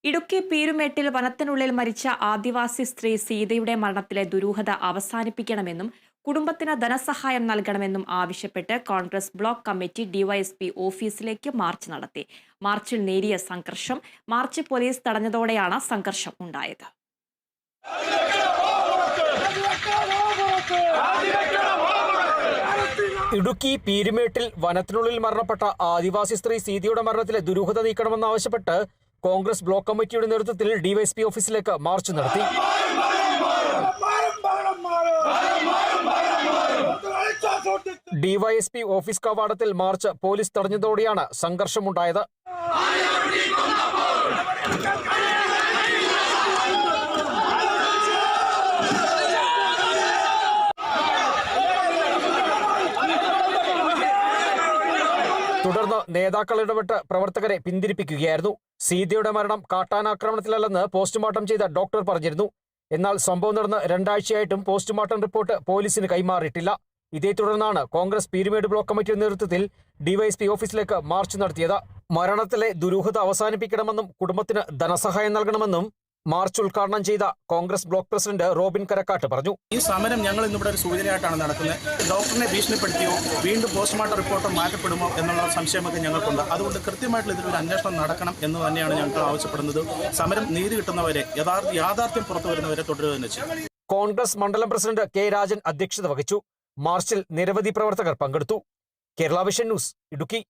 ഇടുക്കി പീരുമേട്ടിൽ വനത്തിനുള്ളിൽ മരിച്ച ആദിവാസി സ്ത്രീ സീതയുടെ മരണത്തിലെ ദുരൂഹത അവസാനിപ്പിക്കണമെന്നും കുടുംബത്തിന് ധനസഹായം നൽകണമെന്നും ആവശ്യപ്പെട്ട് കോൺഗ്രസ് ബ്ലോക്ക് കമ്മിറ്റി ഡിവൈഎസ്പി ഓഫീസിലേക്ക് മാർച്ച് നടത്തി. മാർച്ചിൽ നേരിയ സംഘർഷം. മാർച്ച് പോലീസ് തടഞ്ഞതോടെയാണ് സംഘർഷം ഉണ്ടായത്. ഇടുക്കി പീരുമേട്ടിൽ വനത്തിനുള്ളിൽ മരണപ്പെട്ട ആദിവാസി സ്ത്രീ സീതയുടെ മരണത്തിലെ ദുരൂഹത നീക്കണമെന്നാവശ്യപ്പെട്ട് കോൺഗ്രസ് ബ്ലോക്ക് കമ്മിറ്റിയുടെ നേതൃത്വത്തിൽ ഡിവൈഎസ്പി ഓഫീസിലേക്ക് മാർച്ച് നടത്തി. ഡിവൈഎസ്പി ഓഫീസ് കവാടത്തിൽ മാർച്ച് പോലീസ് തടഞ്ഞതോടെയാണ് സംഘർഷമുണ്ടായത്. തുടർന്ന് നേതാക്കൾ ഇടപെട്ട് പ്രവർത്തകരെ പിന്തിരിപ്പിക്കുകയായിരുന്നു. സീതയുടെ മരണം കാട്ടാനാക്രമണത്തിലല്ലെന്ന് പോസ്റ്റ്മോർട്ടം ചെയ്ത ഡോക്ടർ പറഞ്ഞിരുന്നു. എന്നാൽ സംഭവം നടന്ന് 2 ആഴ്ചയായിട്ടും പോസ്റ്റ്മോർട്ടം റിപ്പോർട്ട് പോലീസിന് കൈമാറിയിട്ടില്ല. ഇതേ തുടർന്നാണ് കോൺഗ്രസ് പീരുമേട് ബ്ലോക്ക് കമ്മിറ്റിയുടെ നേതൃത്വത്തിൽ ഡിവൈഎസ്പി ഓഫീസിലേക്ക് മാർച്ച് നടത്തിയത്. മരണത്തിലെ ദുരൂഹത അവസാനിപ്പിക്കണമെന്നും കുടുംബത്തിന് ധനസഹായം നൽകണമെന്നും മാർച്ച് ഉദ്ഘാടനം ചെയ്ത Congress block president Robin Karakkattu പറഞ്ഞു. ഈ സമരം ഞങ്ങൾ ഇന്നിവിടെ ഒരു സൂചനയായിട്ടാണ് നടത്തുന്നത്. ഡോക്ടറിനെ ഭീഷണിപ്പെടുത്തിയോ വീണ്ടും പോസ്റ്റ്മോർട്ടം റിപ്പോർട്ട് മാറ്റപ്പെടുമോ എന്നുള്ള സംശയമൊക്കെ ഞങ്ങൾക്കുണ്ട്. അതുകൊണ്ട് കൃത്യമായിട്ടുള്ള ഇതിലൊരു അന്വേഷണം നടക്കണം എന്ന് തന്നെയാണ് ഞങ്ങൾക്ക് ആവശ്യപ്പെടുന്നത്. സമരം നീതി കിട്ടുന്നവരെ യാഥാർത്ഥ്യം പുറത്തു വരുന്നവരെ തുടരുക തന്നെ ചെയ്യും. കോൺഗ്രസ് മണ്ഡലം പ്രസിഡന്റ് കെ രാജൻ അധ്യക്ഷത വഹിച്ചു. മാർച്ചിൽ നിരവധി പ്രവർത്തകർ പങ്കെടുത്തു. Kerala vision news, Idukki.